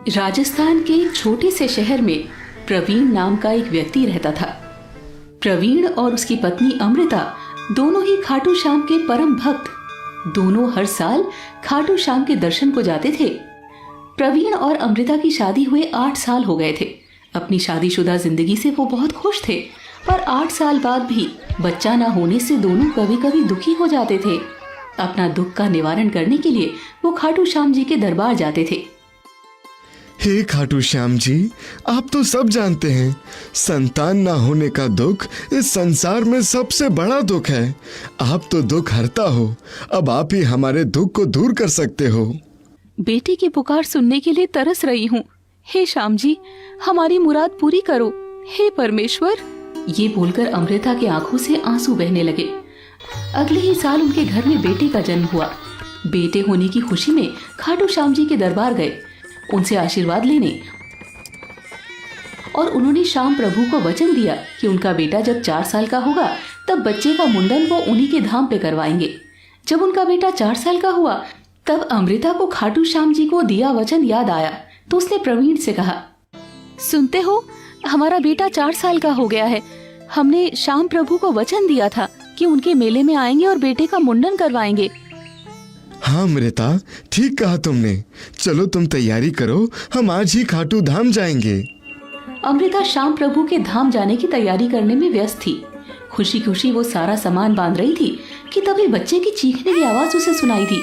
राजस्थान के एक छोटे से शहर में प्रवीण नाम का एक व्यक्ति रहता था। प्रवीण और उसकी पत्नी अमृता दोनों ही खाटू श्याम के परम भक्त। दोनों हर साल खाटू श्याम के दर्शन को जाते थे। प्रवीण और अमृता की शादी हुए 8 साल हो गए थे। अपनी शादीशुदा जिंदगी से वो बहुत खुश थे, पर 8 साल बाद भी बच्चा ना होने से दोनों कभी कभी दुखी हो जाते थे। अपना दुख का निवारण करने के लिए वो खाटू श्याम जी के दरबार जाते थे। हे खाटू श्याम जी, आप तो सब जानते हैं, संतान ना होने का दुख इस संसार में सबसे बड़ा दुख है। आप तो दुख हरता हो, अब आप ही हमारे दुख को दूर कर सकते हो। बेटी की पुकार सुनने के लिए तरस रही हूँ। हे श्याम जी, हमारी मुराद पूरी करो, हे परमेश्वर। ये बोलकर अमृता के आंखों से आंसू बहने लगे। अगले ही साल उनके घर में बेटे का जन्म हुआ। बेटे होने की खुशी में खाटू श्याम जी के दरबार गए, उनसे आशीर्वाद लेने, और उन्होंने श्याम प्रभु को वचन दिया कि उनका बेटा जब 4 साल का होगा तब बच्चे का मुंडन वो उन्हीं के धाम पे करवाएंगे। जब उनका बेटा 4 साल का हुआ तब अमृता को खाटू श्याम जी को दिया वचन याद आया, तो उसने प्रवीण से कहा, सुनते हो, हमारा बेटा 4 साल का हो गया है। हमने श्याम प्रभु को वचन दिया था कि उनके मेले में आएंगे और बेटे का मुंडन करवाएंगे। हाँ अमृता, ठीक कहा तुमने। चलो तुम तैयारी करो, हम आज ही खाटू धाम जाएंगे। अमृता श्याम प्रभु के धाम जाने की तैयारी करने में व्यस्त थी। खुशी खुशी वो सारा सामान बांध रही थी कि तभी बच्चे की चीखने की आवाज उसे सुनाई दी।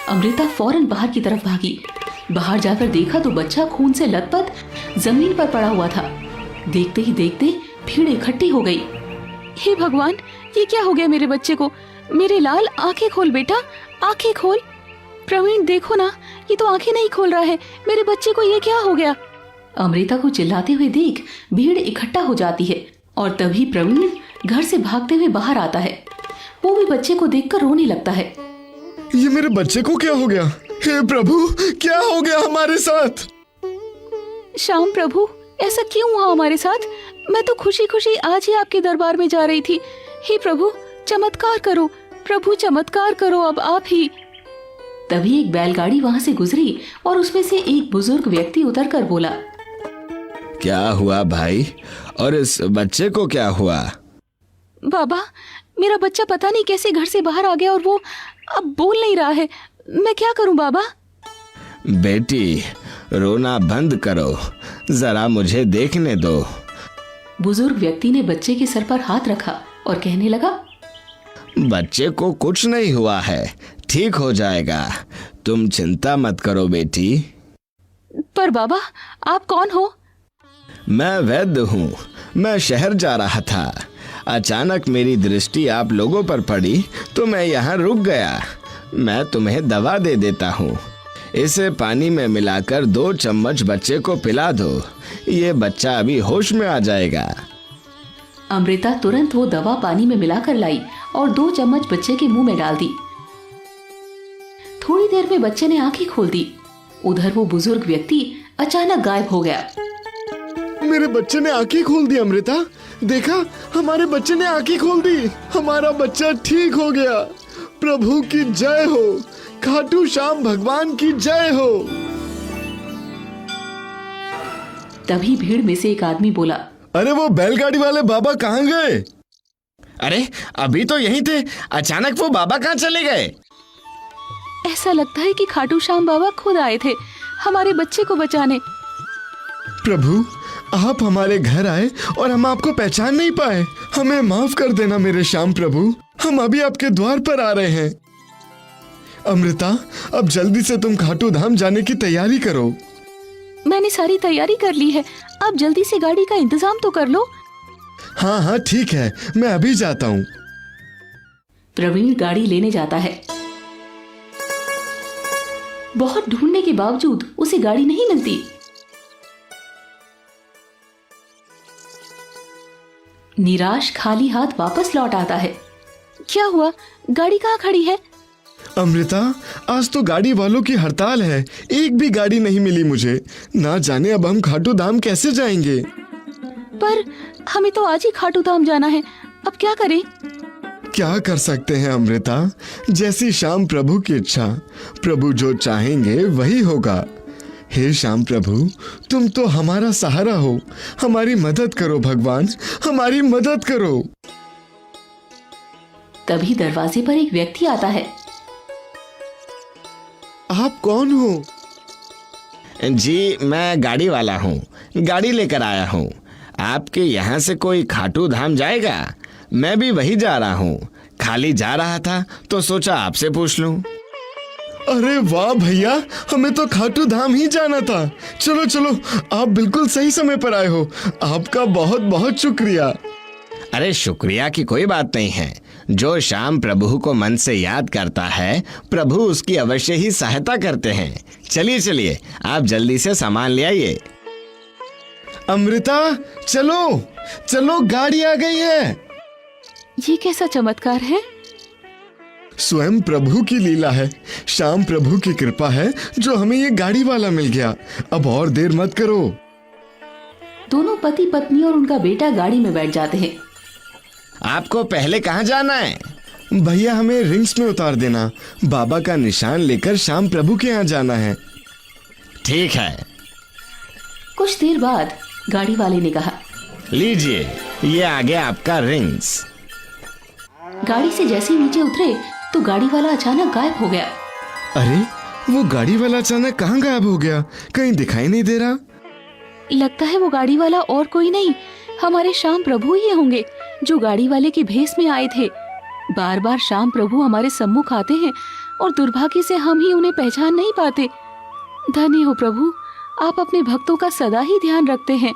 अमृता फौरन बाहर की तरफ भागी। बाहर जाकर देखा तो बच्चा खून से लथपथ जमीन पर पड़ा हुआ था। देखते ही देखते भीड़ इकट्ठी हो गई। हे भगवान, ये क्या हो गया मेरे बच्चे को? मेरे लाल, आंखें खोल बेटा, आंखें खोल। प्रवीण देखो ना, ये तो आंखें नहीं खोल रहा है। मेरे बच्चे को ये क्या हो गया? अमृता को चिल्लाते हुए देख भीड़ इकट्ठा हो जाती है और तभी प्रवीण घर से भागते हुए बाहर आता है। वो भी बच्चे को देखकर रोने लगता है। ये मेरे बच्चे को क्या हो गया? हे प्रभु, क्या हो गया हमारे साथ? श्याम प्रभु, ऐसा क्यों हुआ हमारे साथ? मैं तो खुशी खुशी आज ही आपके दरबार में जा रही थी। हे प्रभु, चमत्कार करो, प्रभु चमत्कार करो अब आप ही। तभी एक बैलगाड़ी वहाँ से गुजरी और उसमें से एक बुजुर्ग व्यक्ति उतरकर बोला, क्या हुआ भाई, और इस बच्चे को क्या हुआ? बाबा, मेरा बच्चा पता नहीं कैसे घर से बाहर आ गया और वो अब बोल नहीं रहा है। मैं क्या करूं बाबा? बेटी, रोना बंद करो, जरा मुझे देखने दो। बुजुर्ग व्यक्ति ने बच्चे के सर पर हाथ रखा और कहने लगा, बच्चे को कुछ नहीं हुआ है, ठीक हो जाएगा, तुम चिंता मत करो बेटी। पर बाबा, आप कौन हो? मैं वैद्य हूँ। मैं शहर जा रहा था, अचानक मेरी दृष्टि आप लोगों पर पड़ी तो मैं यहाँ रुक गया। मैं तुम्हें दवा दे देता हूँ, इसे पानी में मिलाकर 2 चम्मच बच्चे को पिला दो, ये बच्चा अभी होश में आ जाएगा। अमृता तुरंत वो दवा पानी में मिलाकर लाई और 2 चम्मच बच्चे के मुंह में डाल दी। थोड़ी देर में बच्चे ने आंखें खोल दी। उधर वो बुजुर्ग व्यक्ति अचानक गायब हो गया। मेरे बच्चे ने आंखें खोल दी अमृता, देखा, हमारे बच्चे ने आंखें खोल दी। हमारा बच्चा ठीक हो गया। प्रभु की जय हो, खाटू श्याम भगवान की जय हो। तभी भीड़ में से एक आदमी बोला, अरे वो बैलगाड़ी वाले बाबा कहाँ गए? अरे अभी तो यहीं थे, अचानक वो बाबा कहाँ चले गए? ऐसा लगता है कि खाटू श्याम बाबा खुद आए थे हमारे बच्चे को बचाने। प्रभु, आप हमारे घर आए और हम आपको पहचान नहीं पाए। हमें माफ कर देना मेरे श्याम प्रभु, हम अभी आपके द्वार पर आ रहे हैं। अमृता, अब जल्दी से तुम खाटू धाम जाने की तैयारी करो। मैंने सारी तैयारी कर ली है, आप जल्दी से गाड़ी का इंतजाम तो कर लो। हाँ हाँ ठीक है, मैं अभी जाता हूँ। प्रवीण गाड़ी लेने जाता है। बहुत ढूंढने के बावजूद उसे गाड़ी नहीं मिलती। निराश खाली हाथ वापस लौट आता है। क्या हुआ, गाड़ी कहाँ खड़ी है? अमृता, आज तो गाड़ी वालों की हड़ताल है, एक भी गाड़ी नहीं मिली मुझे। ना जाने अब हम खाटू धाम कैसे जाएंगे। पर हमें तो आज ही खाटू धाम जाना है, अब क्या करें? क्या कर सकते हैं अमृता, जैसी श्याम प्रभु की इच्छा। प्रभु जो चाहेंगे वही होगा। हे श्याम प्रभु, तुम तो हमारा सहारा हो, हमारी मदद करो भगवान, हमारी मदद करो। तभी दरवाजे पर एक व्यक्ति आता है। आप कौन हो? जी, मैं गाड़ी वाला हूँ, गाड़ी लेकर आया हूँ। आपके यहाँ से कोई खाटू धाम जाएगा? मैं भी वही जा रहा हूँ, खाली जा रहा था तो सोचा आपसे पूछ लूं। अरे वाह भैया, हमें तो खाटू धाम ही जाना था। चलो चलो, आप बिल्कुल सही समय पर आए हो, आपका बहुत बहुत शुक्रिया। अरे शुक्रिया की कोई बात नहीं है। जो श्याम प्रभु को मन से याद करता है, प्रभु उसकी अवश्य ही सहायता करते हैं। चलिए चलिए, आप जल्दी से सामान ले आइए। अमृता, चलो चलो, गाड़ी आ गई है। ये कैसा चमत्कार है? स्वयं प्रभु की लीला है, श्याम प्रभु की कृपा है जो हमें ये गाड़ी वाला मिल गया। अब और देर मत करो। दोनों पति पत्नी और उनका बेटा गाड़ी में बैठ जाते हैं। आपको पहले कहाँ जाना है? भैया, हमें रिंग्स में उतार देना, बाबा का निशान लेकर श्याम प्रभु के यहाँ जाना है। ठीक है। कुछ देर बाद गाड़ी वाले ने कहा, लीजिए, ये आ गया आपका रिंग्स। गाड़ी से जैसे ही नीचे उतरे तो गाड़ी वाला अचानक गायब हो गया। अरे, वो गाड़ी वाला अचानक कहाँ गायब हो गया? कहीं दिखाई नहीं दे रहा। लगता है वो गाड़ी वाला और कोई नहीं, हमारे श्याम प्रभु ही होंगे जो गाड़ी वाले के भेष में आए थे। बार बार श्याम प्रभु हमारे सम्मुख आते हैं और दुर्भाग्य से हम ही उन्हें पहचान नहीं पाते। धन्य हो प्रभु, आप अपने भक्तों का सदा ही ध्यान रखते हैं।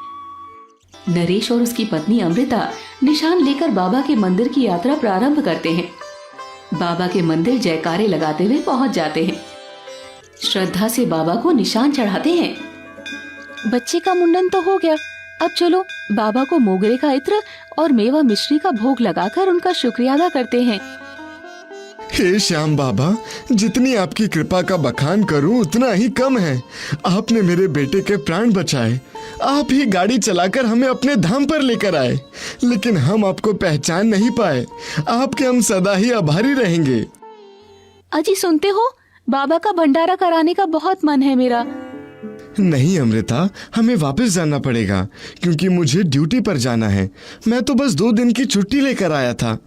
नरेश और उसकी पत्नी अमृता निशान लेकर बाबा के मंदिर की यात्रा प्रारंभ करते हैं। बाबा के मंदिर जयकारे लगाते हुए पहुंच जाते हैं। श्रद्धा से बाबा को निशान चढ़ाते हैं। बच्चे का मुंडन तो हो गया, अब चलो बाबा को मोगरे का इत्र और मेवा मिश्री का भोग लगाकर उनका शुक्रिया अदा करते हैं। हे श्याम बाबा, जितनी आपकी कृपा का बखान करूं उतना ही कम है। आपने मेरे बेटे के प्राण बचाए, आप ही गाड़ी चलाकर हमें अपने धाम पर लेकर आए, लेकिन हम आपको पहचान नहीं पाए। आपके हम सदा ही आभारी रहेंगे। अजी सुनते हो, बाबा का भंडारा कराने का बहुत मन है मेरा। नहीं अमृता, हमें वापस जाना पड़ेगा क्योंकि मुझे ड्यूटी पर जाना है। मैं तो बस 2 दिन की छुट्टी लेकर आया था।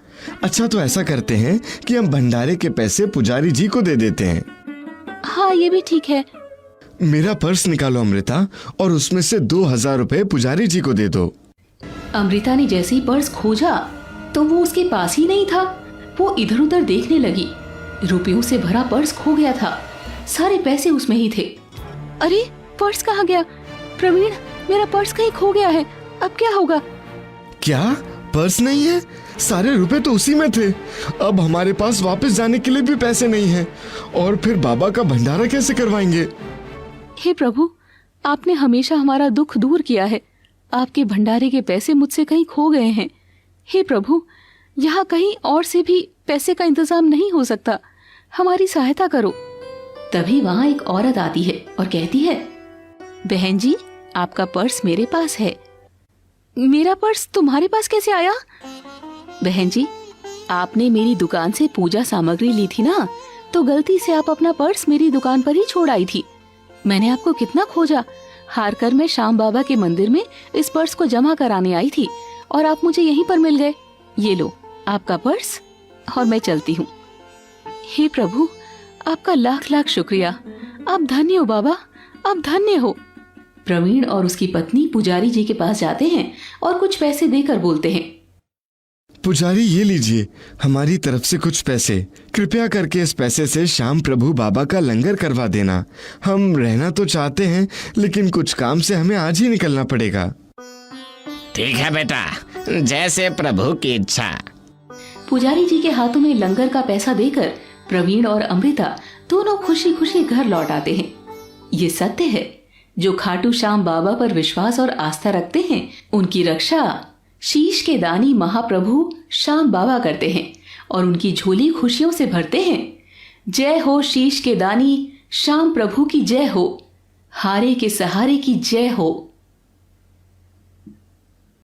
अच्छा, तो ऐसा करते हैं कि हम भंडारे के पैसे पुजारी जी को दे देते हैं। हाँ, ये भी ठीक है। मेरा पर्स निकालो अमृता, और उसमें से 2000 रुपए पुजारी जी को दे दो। अमृता ने जैसे ही पर्स खोजा तो वो उसके पास ही नहीं था। वो इधर उधर देखने लगी। रुपयों से भरा पर्स खो गया था, सारे पैसे उसमें ही थे। अरे, पर्स कहाँ गया? प्रवीण, मेरा पर्स कहीं खो गया है, अब क्या होगा? क्या पर्स नहीं है? सारे रुपए तो उसी में थे। अब हमारे पास वापस जाने के लिए भी पैसे नहीं हैं, और फिर बाबा का भंडारा कैसे करवाएंगे? हे प्रभु, आपने हमेशा हमारा दुख दूर किया है। आपके भंडारे के पैसे मुझसे कहीं खो गए हैं। हे प्रभु, यहाँ कहीं और से भी पैसे का इंतजाम नहीं हो सकता, हमारी सहायता करो। तभी वहाँ एक औरत आती है और कहती है, बहन जी, आपका पर्स मेरे पास है। मेरा पर्स तुम्हारे पास कैसे आया? बहन जी, आपने मेरी दुकान से पूजा सामग्री ली थी ना, तो गलती से आप अपना पर्स मेरी दुकान पर ही छोड़ आई थी। मैंने आपको कितना खोजा, हार कर मैं श्याम बाबा के मंदिर में इस पर्स को जमा कराने आई थी और आप मुझे यहीं पर मिल गए। ये लो आपका पर्स, और मैं चलती हूँ। हे प्रभु, आपका लाख लाख शुक्रिया। आप धन्य हो बाबा, आप धन्य हो। प्रवीण और उसकी पत्नी पुजारी जी के पास जाते हैं और कुछ पैसे देकर बोलते हैं, पुजारी, ये लीजिए हमारी तरफ से कुछ पैसे। कृपया करके इस पैसे से श्याम प्रभु बाबा का लंगर करवा देना। हम रहना तो चाहते हैं, लेकिन कुछ काम से हमें आज ही निकलना पड़ेगा। ठीक है बेटा, जैसे प्रभु की इच्छा। पुजारी जी के हाथों में लंगर का पैसा देकर प्रवीण और अमृता दोनों खुशी खुशी घर लौट आते हैं। ये सत्य है, जो खाटू श्याम बाबा पर विश्वास और आस्था रखते हैं, उनकी रक्षा शीश के दानी महाप्रभु श्याम बाबा करते हैं और उनकी झोली खुशियों से भरते हैं। जय हो शीश के दानी श्याम प्रभु की जय हो, हारे के सहारे की जय हो।